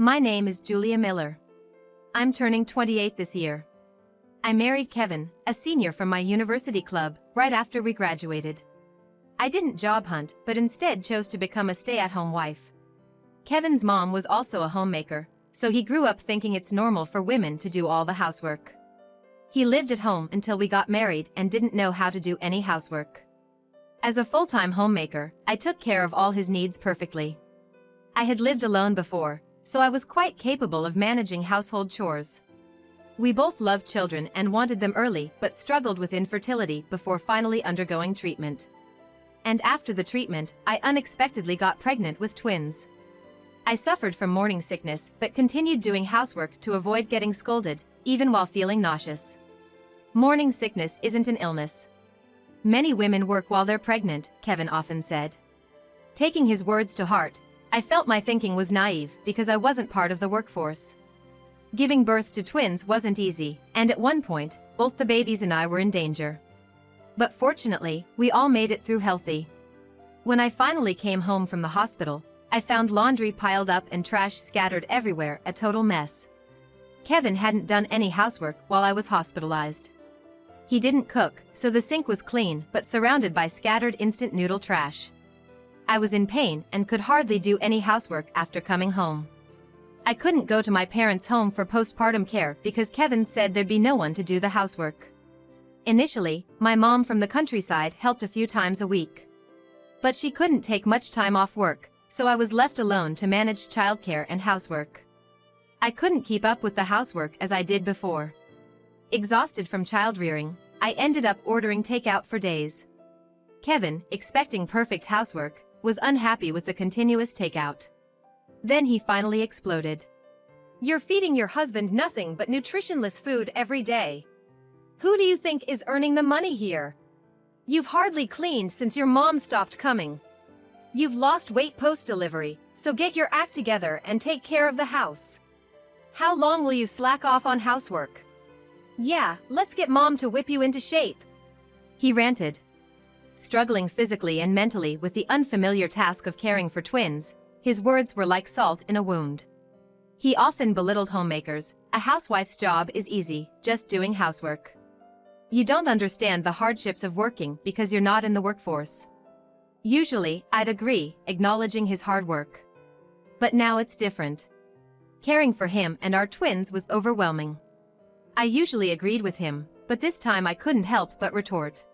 My name is Julia Miller. I'm turning 28 this year. I married Kevin, a senior from my university club, right after we graduated. I didn't job hunt but instead chose to become a stay-at-home wife. Kevin's mom was also a homemaker, so he grew up thinking it's normal for women to do all the housework. He lived at home until we got married and didn't know how to do any housework. As a full-time homemaker, I took care of all his needs perfectly. I had lived alone before, so I was quite capable of managing household chores. We both loved children and wanted them early but struggled with infertility before finally undergoing treatment. And after the treatment, I unexpectedly got pregnant with twins. I suffered from morning sickness but continued doing housework to avoid getting scolded, even while feeling nauseous. Morning sickness isn't an illness. Many women work while they're pregnant, Kevin often said. Taking his words to heart, I felt my thinking was naive because I wasn't part of the workforce. Giving birth to twins wasn't easy, and at one point, both the babies and I were in danger. But fortunately, we all made it through healthy. When I finally came home from the hospital, I found laundry piled up and trash scattered everywhere, a total mess. Kevin hadn't done any housework while I was hospitalized. He didn't cook, so the sink was clean but surrounded by scattered instant noodle trash. I was in pain and could hardly do any housework after coming home. I couldn't go to my parents' home for postpartum care because Kevin said there'd be no one to do the housework. Initially, my mom from the countryside helped a few times a week. But she couldn't take much time off work, so I was left alone to manage childcare and housework. I couldn't keep up with the housework as I did before. Exhausted from child-rearing, I ended up ordering takeout for days. Kevin, expecting perfect housework, was unhappy with the continuous takeout. Then he finally exploded. "You're feeding your husband nothing but nutritionless food every day. Who do you think is earning the money here? You've hardly cleaned since your mom stopped coming. You've lost weight post-delivery, so get your act together and take care of the house. How long will you slack off on housework? Yeah, let's get mom to whip you into shape," he ranted. Struggling physically and mentally with the unfamiliar task of caring for twins, his words were like salt in a wound. He often belittled homemakers. "A housewife's job is easy, just doing housework. You don't understand the hardships of working because you're not in the workforce." Usually, I'd agree, acknowledging his hard work. But now it's different. Caring for him and our twins was overwhelming. I usually agreed with him, but this time I couldn't help but retort.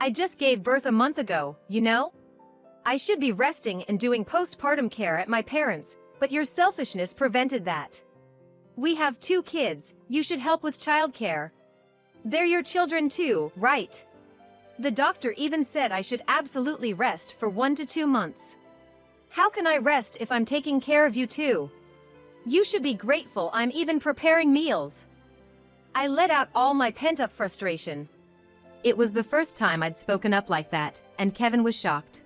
"I just gave birth a month ago, you know? I should be resting and doing postpartum care at my parents', but your selfishness prevented that. We have 2 kids, you should help with childcare. They're your children too, right? The doctor even said I should absolutely rest for 1 to 2 months. How can I rest if I'm taking care of you too? You should be grateful I'm even preparing meals." I let out all my pent-up frustration. It was the first time I'd spoken up like that, and Kevin was shocked.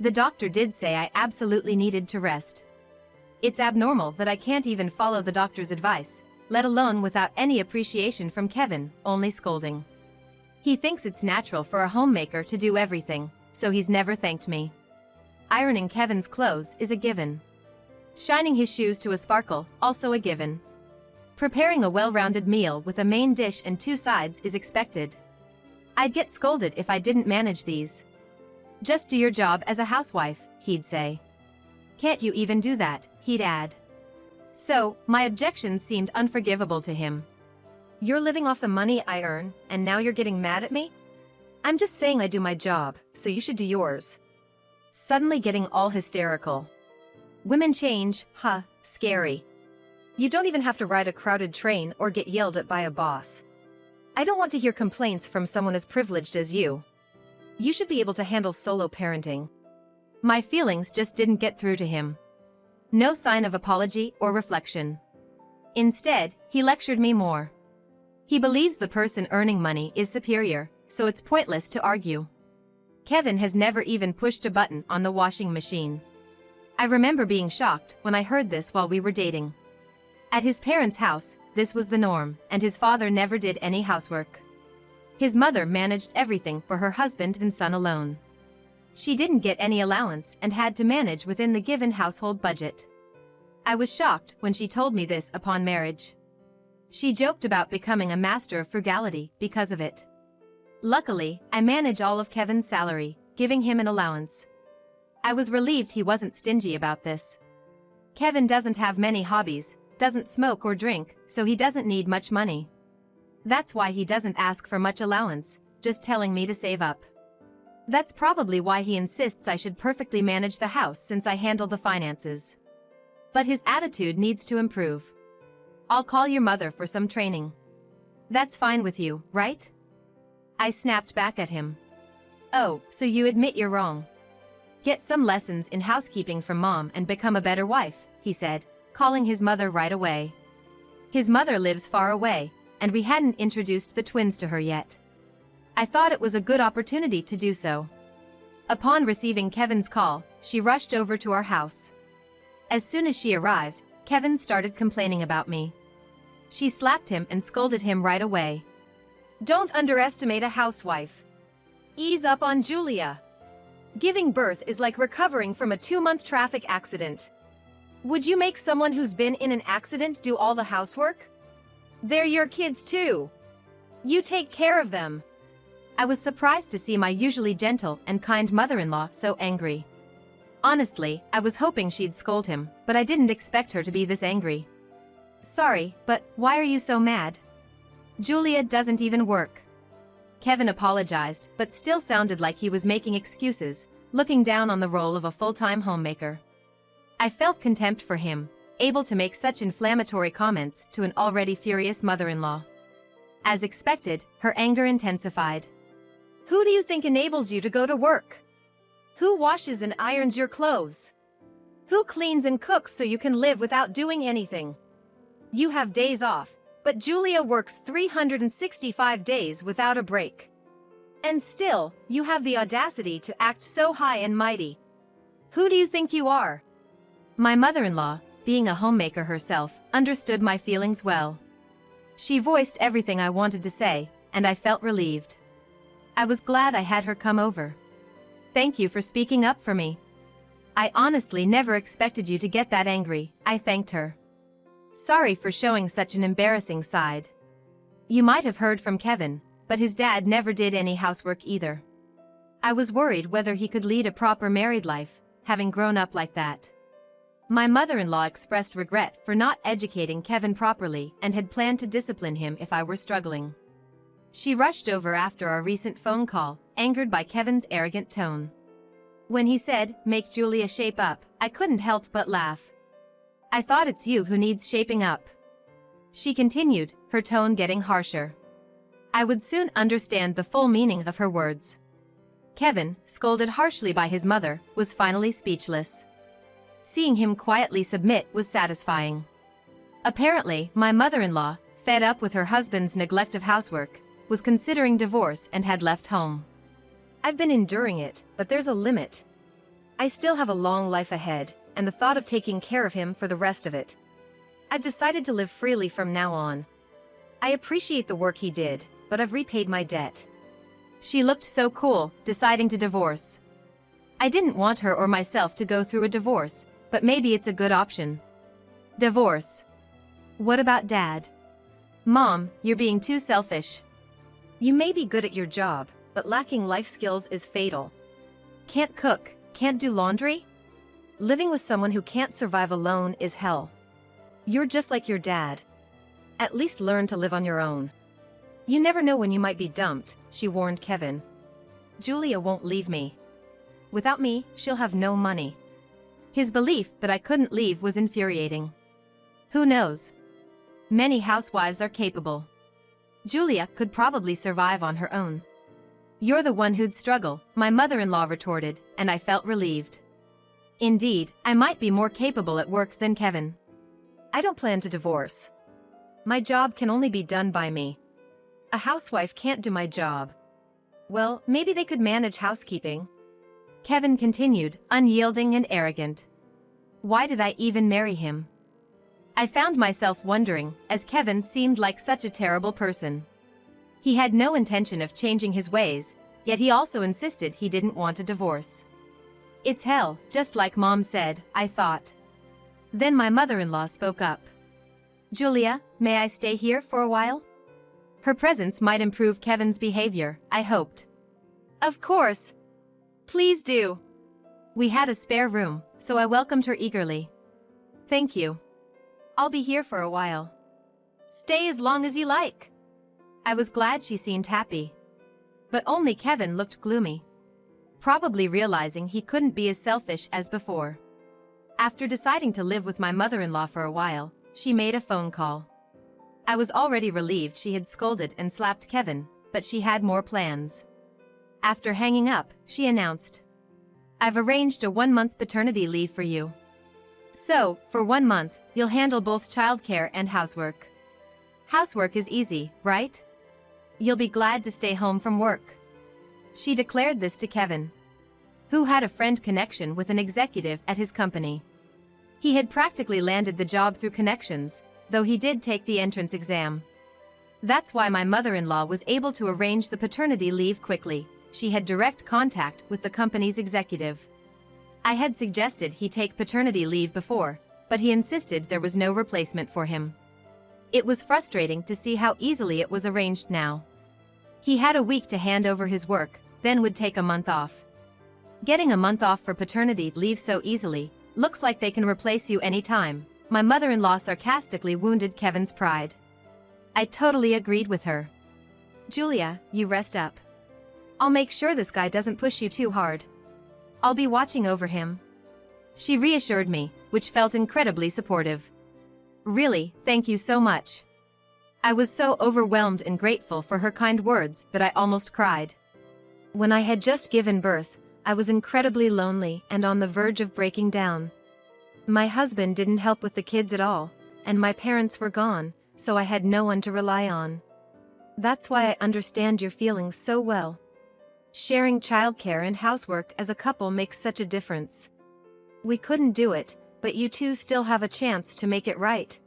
The doctor did say I absolutely needed to rest. It's abnormal that I can't even follow the doctor's advice, let alone without any appreciation from Kevin, only scolding. He thinks it's natural for a homemaker to do everything, so he's never thanked me. Ironing Kevin's clothes is a given. Shining his shoes to a sparkle, also a given. Preparing a well-rounded meal with a main dish and 2 sides is expected. I'd get scolded if I didn't manage these. "Just do your job as a housewife," he'd say. "Can't you even do that?" he'd add. So, my objections seemed unforgivable to him. "You're living off the money I earn, and now you're getting mad at me? I'm just saying I do my job, so you should do yours." Suddenly getting all hysterical. Women change, huh, scary. You don't even have to ride a crowded train or get yelled at by a boss. I don't want to hear complaints from someone as privileged as you. You should be able to handle solo parenting. My feelings just didn't get through to him. No sign of apology or reflection. Instead, he lectured me more. He believes the person earning money is superior, so it's pointless to argue. Kevin has never even pushed a button on the washing machine. I remember being shocked when I heard this while we were dating. At his parents' house, this was the norm, and his father never did any housework. His mother managed everything for her husband and son alone. She didn't get any allowance and had to manage within the given household budget. I was shocked when she told me this upon marriage. She joked about becoming a master of frugality because of it. Luckily, I manage all of Kevin's salary, giving him an allowance. I was relieved he wasn't stingy about this. Kevin doesn't have many hobbies, doesn't smoke or drink, so he doesn't need much money. That's why he doesn't ask for much allowance, just telling me to save up. That's probably why he insists I should perfectly manage the house since I handle the finances. But his attitude needs to improve. I'll call your mother for some training. That's fine with you, right? I snapped back at him. Oh, so you admit you're wrong. Get some lessons in housekeeping from Mom and become a better wife, he said, calling his mother right away. His mother lives far away, and we hadn't introduced the twins to her yet. I thought it was a good opportunity to do so. Upon receiving Kevin's call, she rushed over to our house. As soon as she arrived, Kevin started complaining about me. She slapped him and scolded him right away. Don't underestimate a housewife. Ease up on Julia. Giving birth is like recovering from a 2-month traffic accident. Would you make someone who's been in an accident do all the housework? They're your kids too. You take care of them. I was surprised to see my usually gentle and kind mother-in-law so angry. Honestly, I was hoping she'd scold him, but I didn't expect her to be this angry. Sorry, but why are you so mad? Julia doesn't even work. Kevin apologized, but still sounded like he was making excuses, looking down on the role of a full-time homemaker. I felt contempt for him, able to make such inflammatory comments to an already furious mother-in-law. As expected, her anger intensified. Who do you think enables you to go to work? Who washes and irons your clothes? Who cleans and cooks so you can live without doing anything? You have days off, but Julia works 365 days without a break. And still, you have the audacity to act so high and mighty. Who do you think you are? My mother-in-law, being a homemaker herself, understood my feelings well. She voiced everything I wanted to say, and I felt relieved. I was glad I had her come over. Thank you for speaking up for me. I honestly never expected you to get that angry, I thanked her. Sorry for showing such an embarrassing side. You might have heard from Kevin, but his dad never did any housework either. I was worried whether he could lead a proper married life, having grown up like that. My mother-in-law expressed regret for not educating Kevin properly and had planned to discipline him if I were struggling. She rushed over after our recent phone call, angered by Kevin's arrogant tone. When he said, "Make Julia shape up," I couldn't help but laugh. I thought it's you who needs shaping up. She continued, her tone getting harsher. I would soon understand the full meaning of her words. Kevin, scolded harshly by his mother, was finally speechless. Seeing him quietly submit was satisfying. Apparently, my mother-in-law, fed up with her husband's neglect of housework, was considering divorce and had left home. I've been enduring it, but there's a limit. I still have a long life ahead, and the thought of taking care of him for the rest of it. I've decided to live freely from now on. I appreciate the work he did, but I've repaid my debt. She looked so cool, deciding to divorce. I didn't want her or myself to go through a divorce, but maybe it's a good option. Divorce. What about Dad? Mom, you're being too selfish. You may be good at your job, but lacking life skills is fatal. Can't cook, can't do laundry? Living with someone who can't survive alone is hell. You're just like your dad. At least learn to live on your own. You never know when you might be dumped, she warned Kevin. Julia won't leave me. Without me, she'll have no money. His belief that I couldn't leave was infuriating. Who knows? Many housewives are capable. Julia could probably survive on her own. You're the one who'd struggle, my mother-in-law retorted, and I felt relieved. Indeed, I might be more capable at work than Kevin. I don't plan to divorce. My job can only be done by me. A housewife can't do my job. Well, maybe they could manage housekeeping. Kevin continued, unyielding and arrogant. Why did I even marry him? I found myself wondering, as Kevin seemed like such a terrible person. He had no intention of changing his ways, yet he also insisted he didn't want a divorce. It's hell, just like Mom said, I thought. Then my mother-in-law spoke up. Julia, may I stay here for a while? Her presence might improve Kevin's behavior, I hoped. Of course. Please do. We had a spare room, so I welcomed her eagerly. Thank you. I'll be here for a while. Stay as long as you like. I was glad she seemed happy. But only Kevin looked gloomy. Probably realizing he couldn't be as selfish as before. After deciding to live with my mother-in-law for a while, she made a phone call. I was already relieved she had scolded and slapped Kevin, but she had more plans. After hanging up, she announced, I've arranged a 1-month paternity leave for you. So, for 1 month, you'll handle both childcare and housework. Housework is easy, right? You'll be glad to stay home from work. She declared this to Kevin, who had a friend connection with an executive at his company. He had practically landed the job through connections, though he did take the entrance exam. That's why my mother-in-law was able to arrange the paternity leave quickly. She had direct contact with the company's executive. I had suggested he take paternity leave before, but he insisted there was no replacement for him. It was frustrating to see how easily it was arranged now. He had a week to hand over his work, then would take a month off. Getting a month off for paternity leave so easily, looks like they can replace you anytime. My mother-in-law sarcastically wounded Kevin's pride. I totally agreed with her. Julia, you rest up. I'll make sure this guy doesn't push you too hard. I'll be watching over him. She reassured me, which felt incredibly supportive. Really, thank you so much. I was so overwhelmed and grateful for her kind words that I almost cried. When I had just given birth, I was incredibly lonely and on the verge of breaking down. My husband didn't help with the kids at all, and my parents were gone, so I had no one to rely on. That's why I understand your feelings so well. Sharing childcare and housework as a couple makes such a difference. We couldn't do it, but you two still have a chance to make it right.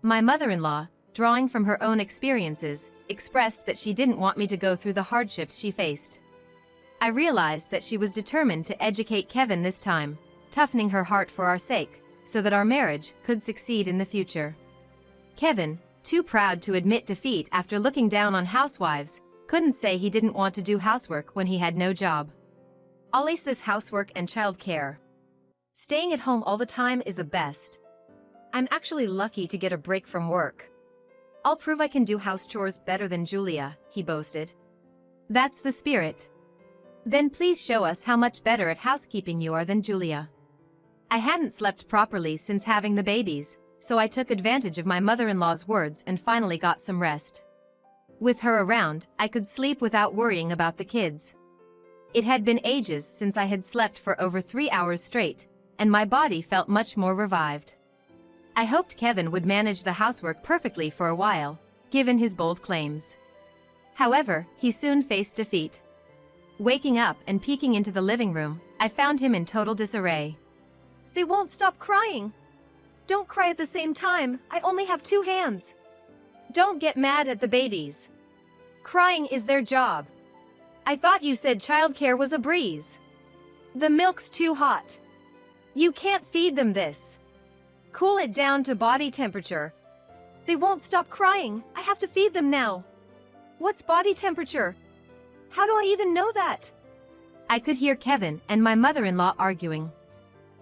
My mother-in-law, drawing from her own experiences, expressed that she didn't want me to go through the hardships she faced. I realized that she was determined to educate Kevin this time, toughening her heart for our sake, so that our marriage could succeed in the future. Kevin, too proud to admit defeat after looking down on housewives, couldn't say he didn't want to do housework when he had no job. I'll ace this housework and childcare. Staying at home all the time is the best. I'm actually lucky to get a break from work. I'll prove I can do house chores better than Julia, he boasted. That's the spirit. Then please show us how much better at housekeeping you are than Julia. I hadn't slept properly since having the babies, so I took advantage of my mother-in-law's words and finally got some rest. With her around, I could sleep without worrying about the kids. It had been ages since I had slept for over 3 hours straight, and my body felt much more revived. I hoped Kevin would manage the housework perfectly for a while, given his bold claims. However, he soon faced defeat. Waking up and peeking into the living room, I found him in total disarray. They won't stop crying. Don't cry at the same time, I only have 2 hands. Don't get mad at the babies. Crying is their job. I thought you said childcare was a breeze. The milk's too hot. You can't feed them this. Cool it down to body temperature. They won't stop crying, I have to feed them now. What's body temperature? How do I even know that? I could hear Kevin and my mother-in-law arguing.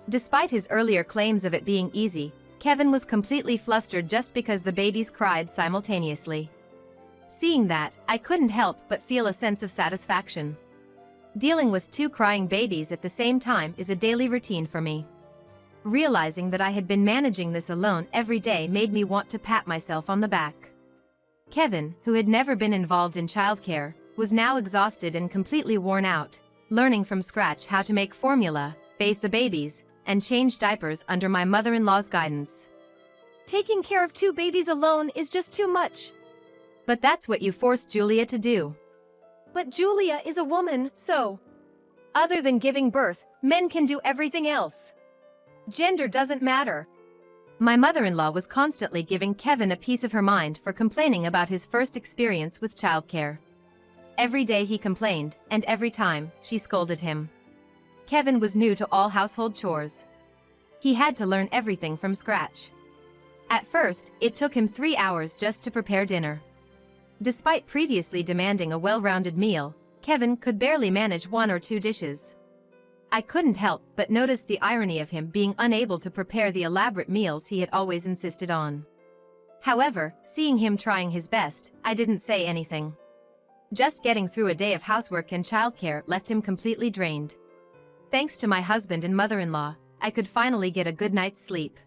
Despite his earlier claims of it being easy, Kevin was completely flustered just because the babies cried simultaneously. Seeing that, I couldn't help but feel a sense of satisfaction. Dealing with 2 crying babies at the same time is a daily routine for me. Realizing that I had been managing this alone every day made me want to pat myself on the back. Kevin, who had never been involved in childcare, was now exhausted and completely worn out, learning from scratch how to make formula, bathe the babies, and change diapers under my mother-in-law's guidance. Taking care of 2 babies alone is just too much. But that's what you forced Julia to do. But Julia is a woman, so. Other than giving birth, men can do everything else. Gender doesn't matter. My mother-in-law was constantly giving Kevin a piece of her mind for complaining about his first experience with childcare. Every day he complained, and every time, she scolded him. Kevin was new to all household chores. He had to learn everything from scratch. At first, it took him 3 hours just to prepare dinner. Despite previously demanding a well-rounded meal, Kevin could barely manage 1 or 2 dishes. I couldn't help but notice the irony of him being unable to prepare the elaborate meals he had always insisted on. However, seeing him trying his best, I didn't say anything. Just getting through a day of housework and childcare left him completely drained. Thanks to my husband and mother-in-law, I could finally get a good night's sleep.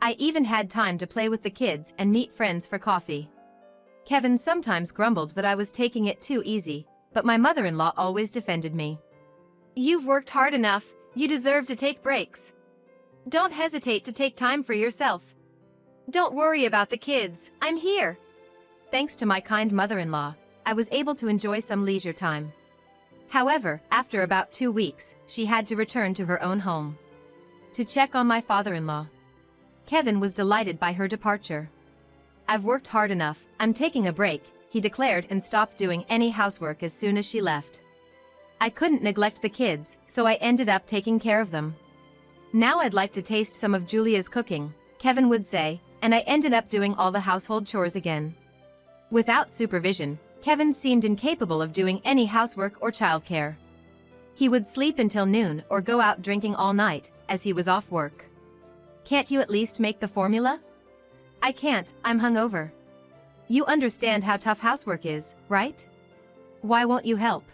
I even had time to play with the kids and meet friends for coffee. Kevin sometimes grumbled that I was taking it too easy, but my mother-in-law always defended me. "You've worked hard enough, you deserve to take breaks. Don't hesitate to take time for yourself. Don't worry about the kids, I'm here." Thanks to my kind mother-in-law, I was able to enjoy some leisure time. However, after about 2 weeks, she had to return to her own home to check on my father-in-law. Kevin was delighted by her departure. "I've worked hard enough, I'm taking a break," he declared and stopped doing any housework as soon as she left. I couldn't neglect the kids, so I ended up taking care of them. "Now I'd like to taste some of Julia's cooking," Kevin would say, and I ended up doing all the household chores again. Without supervision, Kevin seemed incapable of doing any housework or childcare. He would sleep until noon or go out drinking all night, as he was off work. "Can't you at least make the formula?" "I can't, I'm hungover." "You understand how tough housework is, right? Why won't you help?"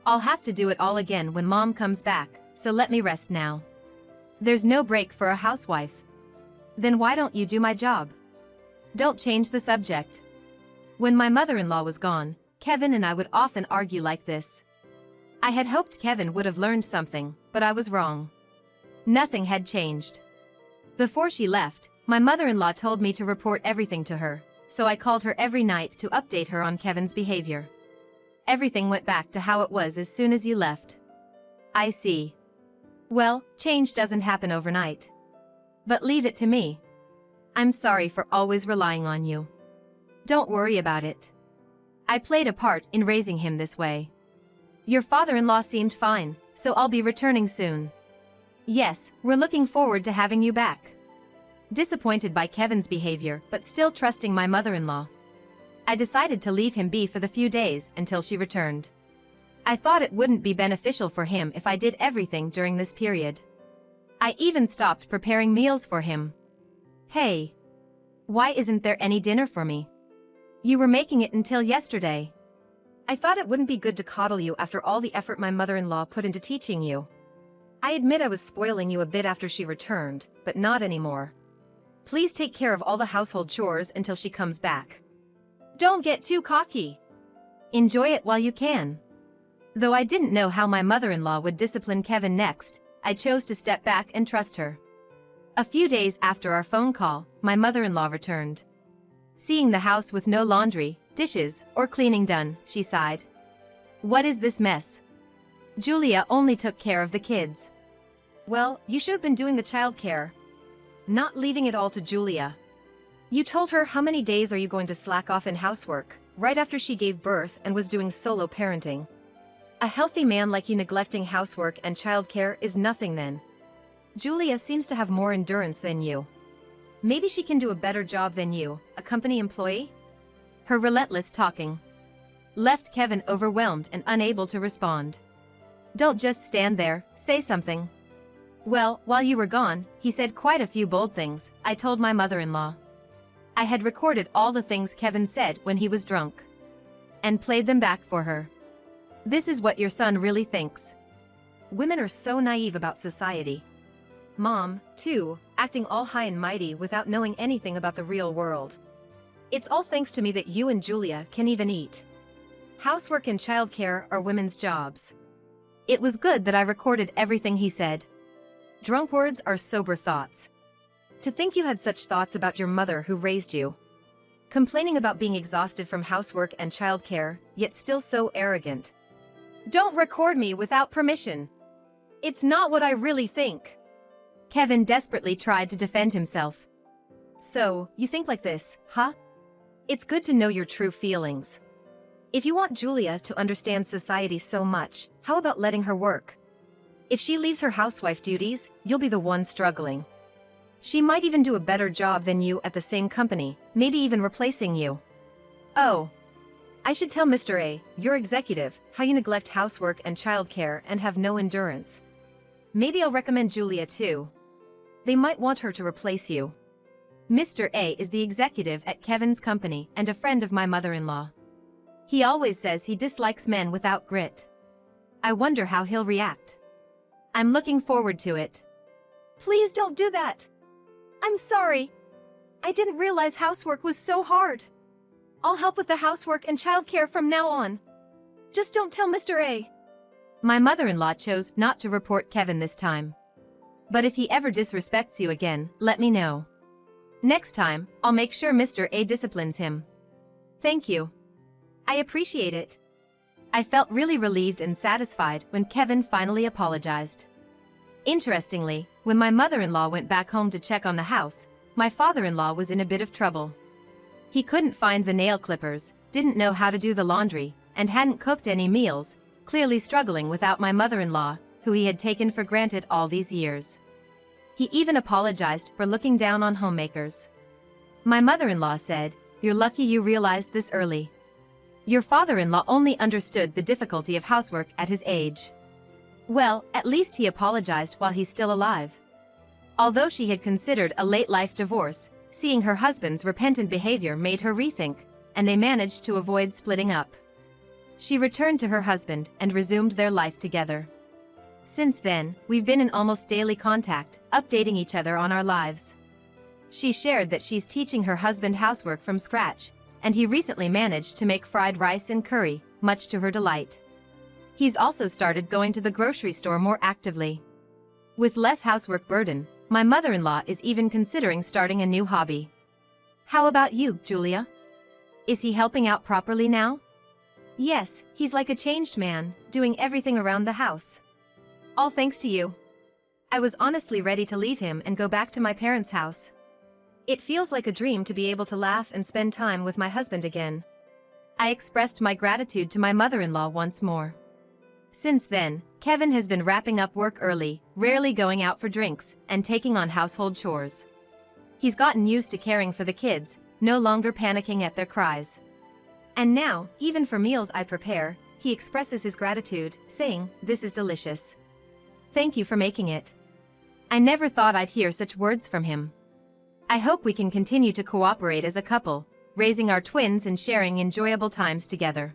"I'll have to do it all again when Mom comes back, so let me rest now." There's no break for a housewife. Then why don't you do my job? Don't change the subject. When my mother-in-law was gone, Kevin and I would often argue like this. I had hoped Kevin would have learned something, but I was wrong. Nothing had changed. Before she left, my mother-in-law told me to report everything to her, so I called her every night to update her on Kevin's behavior. "Everything went back to how it was as soon as you left." "I see. Well, change doesn't happen overnight. But leave it to me. I'm sorry for always relying on you. Don't worry about it. I played a part in raising him this way. Your father-in-law seemed fine, so I'll be returning soon." "Yes, we're looking forward to having you back." Disappointed by Kevin's behavior but still trusting my mother-in-law, I decided to leave him be for the few days until she returned. I thought it wouldn't be beneficial for him if I did everything during this period. I even stopped preparing meals for him. "Hey, why isn't there any dinner for me? You were making it until yesterday." "I thought it wouldn't be good to coddle you after all the effort my mother-in-law put into teaching you. I admit I was spoiling you a bit after she returned, but not anymore. Please take care of all the household chores until she comes back. Don't get too cocky. Enjoy it while you can." Though I didn't know how my mother-in-law would discipline Kevin next, I chose to step back and trust her. A few days after our phone call, my mother-in-law returned. Seeing the house with no laundry, dishes, or cleaning done, she sighed. "What is this mess? Julia only took care of the kids." "Well, you should have been doing the childcare, not leaving it all to Julia. You told her how many days are you going to slack off in housework, right after she gave birth and was doing solo parenting. A healthy man like you neglecting housework and childcare is nothing then. Julia seems to have more endurance than you. Maybe she can do a better job than you, a company employee?" Her relentless talking left Kevin overwhelmed and unable to respond. "Don't just stand there, say something." "Well, while you were gone, he said quite a few bold things," I told my mother-in-law. I had recorded all the things Kevin said when he was drunk and played them back for her. "This is what your son really thinks. Women are so naive about society. Mom, too, acting all high and mighty without knowing anything about the real world. It's all thanks to me that you and Julia can even eat. Housework and childcare are women's jobs." It was good that I recorded everything he said. Drunk words are sober thoughts. To think you had such thoughts about your mother who raised you. Complaining about being exhausted from housework and childcare, yet still so arrogant. "Don't record me without permission. It's not what I really think." Kevin desperately tried to defend himself. "So, you think like this, huh? It's good to know your true feelings. If you want Julia to understand society so much, how about letting her work? If she leaves her housewife duties, you'll be the one struggling. She might even do a better job than you at the same company, maybe even replacing you. Oh. I should tell Mr. A, your executive, how you neglect housework and childcare and have no endurance. Maybe I'll recommend Julia too. They might want her to replace you. Mr. A is the executive at Kevin's company and a friend of my mother-in-law. He always says he dislikes men without grit. I wonder how he'll react. I'm looking forward to it. Please don't do that. I'm sorry. I didn't realize housework was so hard. I'll help with the housework and childcare from now on. Just don't tell Mr. A. My mother-in-law chose not to report Kevin this time. But if he ever disrespects you again, let me know. Next time, I'll make sure Mr. A disciplines him. Thank you. I appreciate it. I felt really relieved and satisfied when Kevin finally apologized. Interestingly, when my mother-in-law went back home to check on the house, my father-in-law was in a bit of trouble. He couldn't find the nail clippers, didn't know how to do the laundry, and hadn't cooked any meals, clearly struggling without my mother-in-law, who he had taken for granted all these years. He even apologized for looking down on homemakers. My mother-in-law said, "You're lucky you realized this early. Your father-in-law only understood the difficulty of housework at his age." Well, at least he apologized while he's still alive. Although she had considered a late-life divorce, seeing her husband's repentant behavior made her rethink, and they managed to avoid splitting up. She returned to her husband and resumed their life together. Since then, we've been in almost daily contact, updating each other on our lives. She shared that she's teaching her husband housework from scratch, and he recently managed to make fried rice and curry, much to her delight. He's also started going to the grocery store more actively. With less housework burden, my mother-in-law is even considering starting a new hobby. How about you, Julia? Is he helping out properly now? Yes, he's like a changed man, doing everything around the house. All thanks to you. I was honestly ready to leave him and go back to my parents' house. It feels like a dream to be able to laugh and spend time with my husband again. I expressed my gratitude to my mother-in-law once more. Since then, Kevin has been wrapping up work early, rarely going out for drinks, and taking on household chores. He's gotten used to caring for the kids, no longer panicking at their cries. And now, even for meals I prepare, he expresses his gratitude, saying, "This is delicious. Thank you for making it." I never thought I'd hear such words from him. I hope we can continue to cooperate as a couple, raising our twins and sharing enjoyable times together.